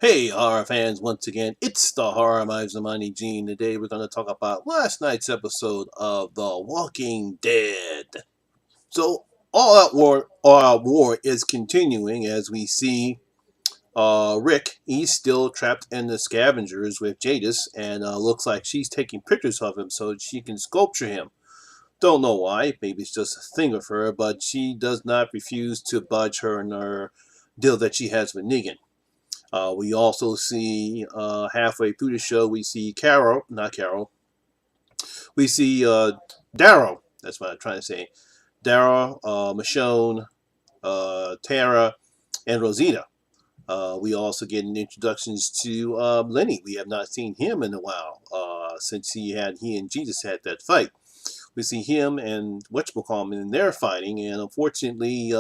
Hey, horror fans, once again, it's the Horror Minds of Eugene. Today we're going to talk about last night's episode of The Walking Dead. So, All Out War is continuing as we see Rick. He's still trapped in the scavengers with Jadis, and looks like she's taking pictures of him so she can sculpture him. Don't know why, maybe it's just a thing of her, but she does not refuse to budge her and her deal that she has with Negan. We also see halfway through the show, we see not Carol, we see Daryl. That's what I'm trying to say. Daryl, Michonne, Tara, and Rosita. We also get introductions to Lenny. We have not seen him in a while since he and Jesus had that fight. We see him and whatchamacallit in there fighting, and unfortunately,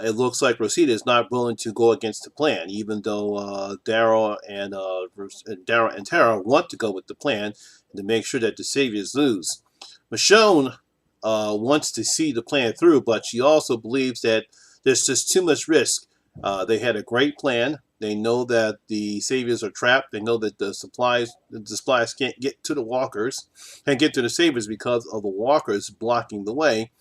it looks like Rosita is not willing to go against the plan, even though Daryl and Tara want to go with the plan to make sure that the Saviors lose. Michonne wants to see the plan through, but she also believes that there's just too much risk. They had a great plan. They know that the Saviors are trapped. They know that the supplies can't get to the Walkers, can't get to the Saviors because of the Walkers blocking the way.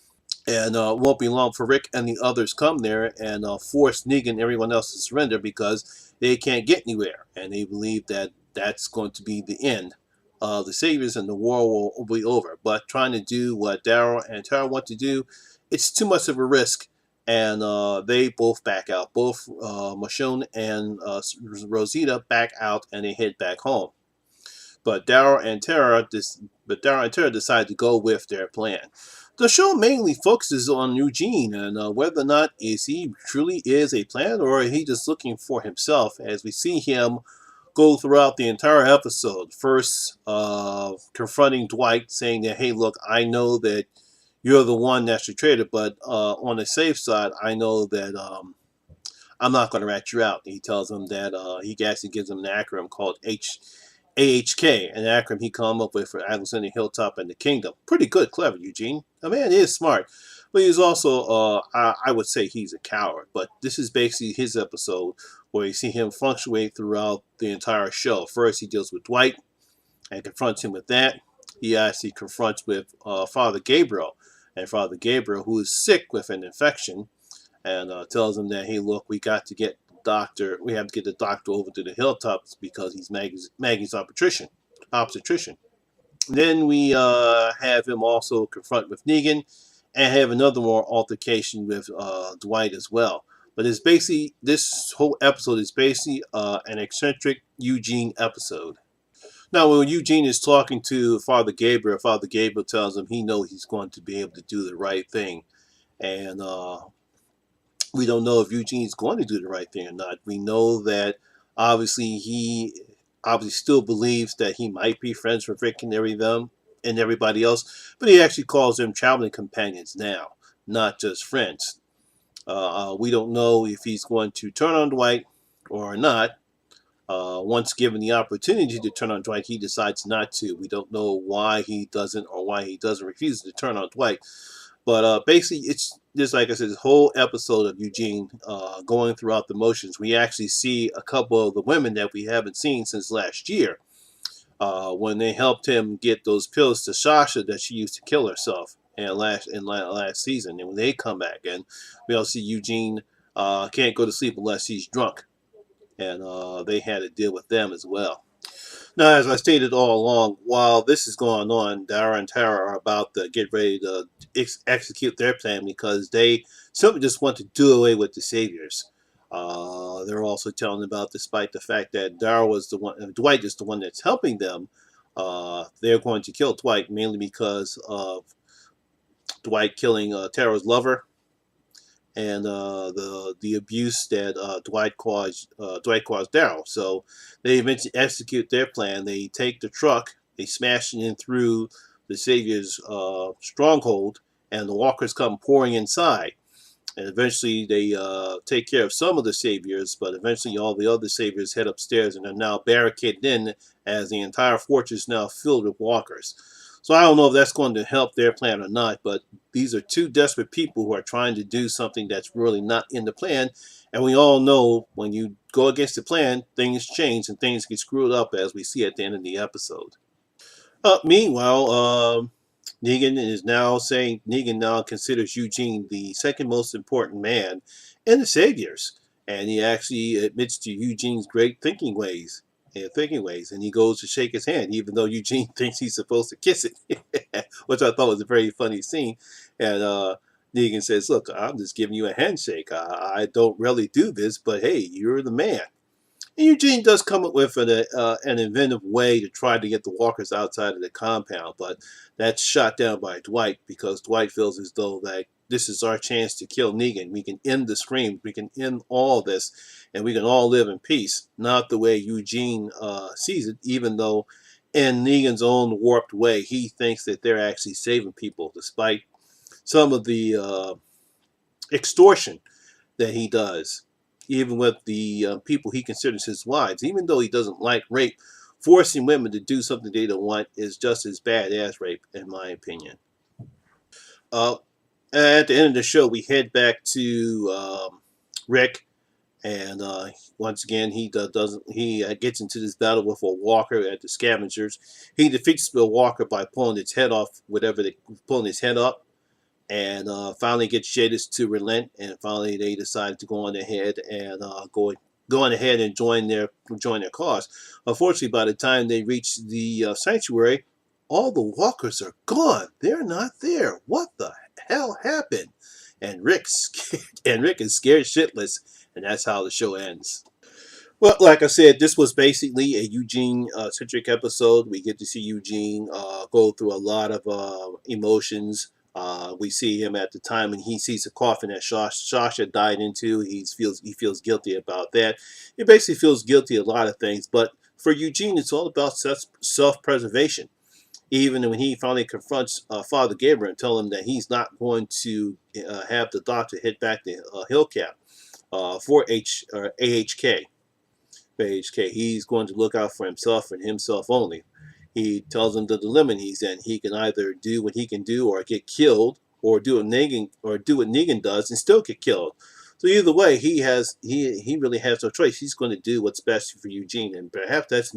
And it won't be long for Rick and the others come there and force Negan and everyone else to surrender because they can't get anywhere. And they believe that that's going to be the end of the Saviors and the war will be over. But trying to do what Daryl and Tara want to do, it's too much of a risk. And they both back out. Both Michonne and Rosita back out and they head back home. But Daryl and Tara decide to go with their plan. The show mainly focuses on Eugene and whether or not he truly is a plan or he just looking for himself. As we see him go throughout the entire episode, first confronting Dwight, saying that, "Hey, look, I know that you're the one that's the traitor, but on the safe side, I know that I'm not going to rat you out." He tells him that he actually gives him an acronym called AHK, an acronym he come up with for Alexander Hilltop and the Kingdom. Pretty good, clever, Eugene. The man is smart, but he's also, I would say he's a coward. But this is basically his episode where you see him fluctuate throughout the entire show. First, he deals with Dwight and confronts him with that. He actually confronts with Father Gabriel, and Father Gabriel, who is sick with an infection, and tells him that, "Hey, look, we got to get doctor. We have to get the doctor over to the hilltops because he's Maggie's obstetrician." Then we have him also confront with Negan, and have another more altercation with Dwight as well. But it's basically this whole episode is basically an eccentric Eugene episode. Now, when Eugene is talking to Father Gabriel tells him he knows he's going to be able to do the right thing, and we don't know if Eugene's going to do the right thing or not. We know that obviously he still believes that he might be friends with Rick and everybody else, but he actually calls them traveling companions now, not just friends. We don't know if he's going to turn on Dwight or not. Once given the opportunity to turn on Dwight, he decides not to. We don't know why he doesn't or why he doesn't refuse to turn on Dwight. But basically, it's just like I said, this whole episode of Eugene going throughout the motions. We actually see a couple of the women that we haven't seen since last year when they helped him get those pills to Sasha that she used to kill herself last season. And when they come back, and we all see Eugene can't go to sleep unless he's drunk. And they had to deal with them as well. Now, as I stated all along, while this is going on, Dara and Tara are about to get ready to execute their plan because they simply just want to do away with the Saviors. They're also telling about, despite the fact that Dwight is the one that's helping them, they're going to kill Dwight mainly because of Dwight killing Tara's lover and the abuse that Dwight caused Daryl. So they eventually execute their plan. They take the truck, they smash it in through the Savior's stronghold, and the walkers come pouring inside. And eventually they take care of some of the Saviors, but eventually all the other Saviors head upstairs and are now barricaded in as the entire fortress is now filled with walkers. So I don't know if that's going to help their plan or not, but these are two desperate people who are trying to do something that's really not in the plan. And we all know when you go against the plan, things change and things get screwed up as we see at the end of the episode. Meanwhile, Negan now considers Eugene the second most important man in the Saviors, and he actually admits to Eugene's great thinking ways, and he goes to shake his hand, even though Eugene thinks he's supposed to kiss it, which I thought was a very funny scene. And Negan says, "Look, I'm just giving you a handshake. I don't really do this, but hey, you're the man." Eugene does come up with an inventive way to try to get the walkers outside of the compound, but that's shot down by Dwight because Dwight feels as though that this is our chance to kill Negan. We can end the screams, we can end all this, and we can all live in peace. Not the way Eugene sees it, even though in Negan's own warped way, he thinks that they're actually saving people, despite some of the extortion that he does, even with the people he considers his wives. Even though he doesn't like rape, forcing women to do something they don't want is just as bad as rape, in my opinion. Uh, at the end of the show, we head back to Rick, and once again, he gets into this battle with a walker at the scavengers. He defeats the walker by pulling its head off, pulling his head up, and finally gets Jadis to relent, and finally they decided to go on ahead and go on ahead and join their cause. Unfortunately, by the time they reach the sanctuary, all the walkers are gone. They're not there. What the hell happened? And Rick is scared shitless, and that's how the show ends. Well, like I said, this was basically a Eugene centric episode. We get to see Eugene go through a lot of emotions. We see him at the time when he sees the coffin that Sasha died into. He feels guilty about that. He basically feels guilty a lot of things, but for Eugene, it's all about self-preservation. Even when he finally confronts Father Gabriel and tells him that he's not going to have the doctor hit back to Hillcap for AHK. He's going to look out for himself and himself only. He tells him the dilemma he's in. He can either do what he can do or get killed, or do what Negan does and still get killed. So either way, he really has no choice. He's going to do what's best for Eugene, and perhaps that's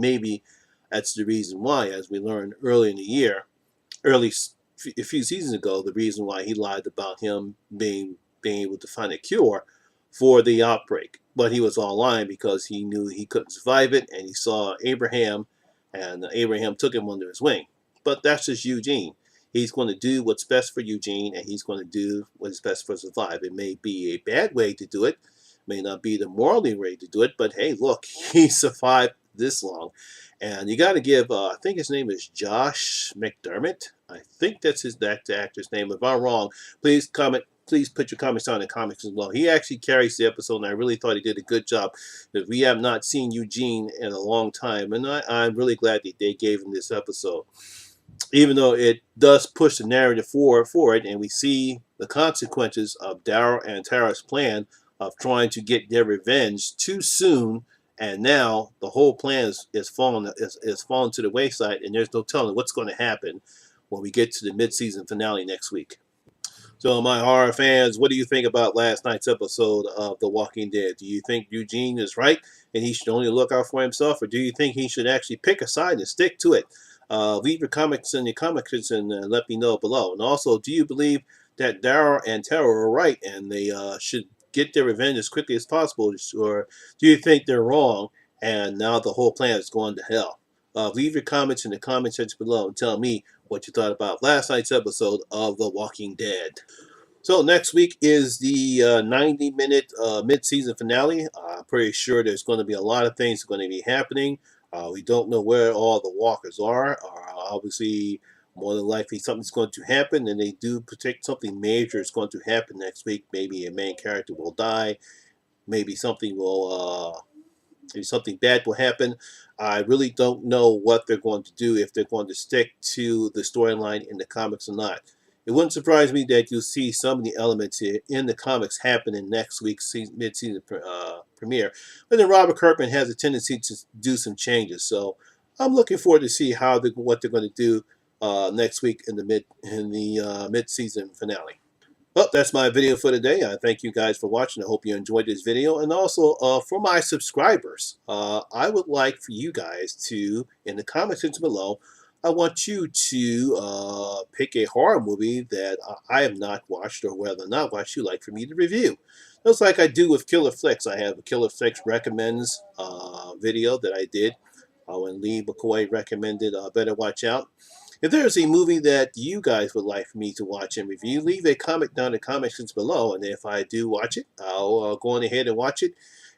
the reason why, as we learned early in the year, a few seasons ago, the reason why he lied about him being able to find a cure for the outbreak. But he was all lying because he knew he couldn't survive it, and he saw Abraham, and Abraham took him under his wing. But that's just Eugene. He's going to do what's best for Eugene, and he's going to do what's best for survive. It may be a bad way to do it, may not be the morally way to do it, but hey, look, he survived this long. And you got to give, I think his name is Josh McDermott. I think that's the actor's name. If I'm wrong, please comment. Please put your comments down in the comments as well. He actually carries the episode, and I really thought he did a good job. Because we have not seen Eugene in a long time, and I'm really glad that they gave him this episode. Even though it does push the narrative forward, and we see the consequences of Daryl and Tara's plan of trying to get their revenge too soon, and now the whole plan is fallen to the wayside, and there's no telling what's going to happen when we get to the mid-season finale next week. So, my horror fans, what do you think about last night's episode of The Walking Dead? Do you think Eugene is right and he should only look out for himself, or do you think he should actually pick a side and stick to it? Leave your comments in the comments and let me know below. And also, do you believe that Daryl and Tara are right and they should get their revenge as quickly as possible, or do you think they're wrong and now the whole plan is going to hell? Leave your comments in the comment section below and tell me what you thought about last night's episode of The Walking Dead. So next week is the 90-minute mid-season finale. I'm pretty sure there's going to be a lot of things going to be happening. We don't know where all the walkers are. Obviously, more than likely something's going to happen, and they do predict something major is going to happen next week. Maybe a main character will die. Maybe something bad will happen. I really don't know what they're going to do, if they're going to stick to the storyline in the comics or not. It wouldn't surprise me that you'll see some of the elements in the comics happen in next week's mid-season premiere. But then Robert Kirkman has a tendency to do some changes, so I'm looking forward to see what they're going to do next week in the mid-season finale. Well, that's my video for today. I thank you guys for watching. I hope you enjoyed this video. And also, for my subscribers, I would like for you guys to, in the comment section below, I want you to pick a horror movie that I have not watched or whether or not watched you'd like for me to review. Just like I do with Killer Flicks. I have a Killer Flicks Recommends video that I did when Lee McCoy recommended Better Watch Out. If there's a movie that you guys would like for me to watch and review, leave a comment down in the comment sections below. And if I do watch it, I'll go on ahead and watch it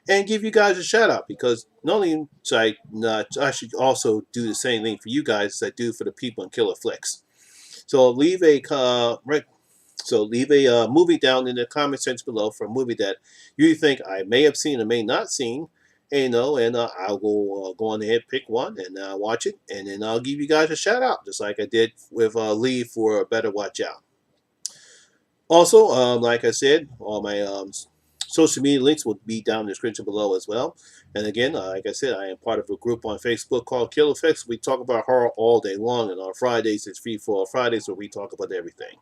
and give you guys a shout out, because not only should I should also do the same thing for you guys as I do for the people in Killer Flicks. So leave a movie down in the comment section below for a movie that you think I may have seen or may not seen, and I'll go on ahead, pick one, and watch it, and then I'll give you guys a shout out, just like I did with Lee for Better Watch Out. Also, like I said, all my social media links will be down in the description below as well. And again, like I said, I am part of a group on Facebook called Killer Effects. We talk about horror all day long, and on Fridays it's Free for All Fridays, where we talk about everything.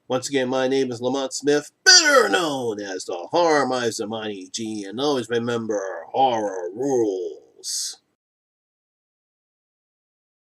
Once again, my name is Lamont Smith, better known as the Horror Miser Eugene, and always remember, horror rules.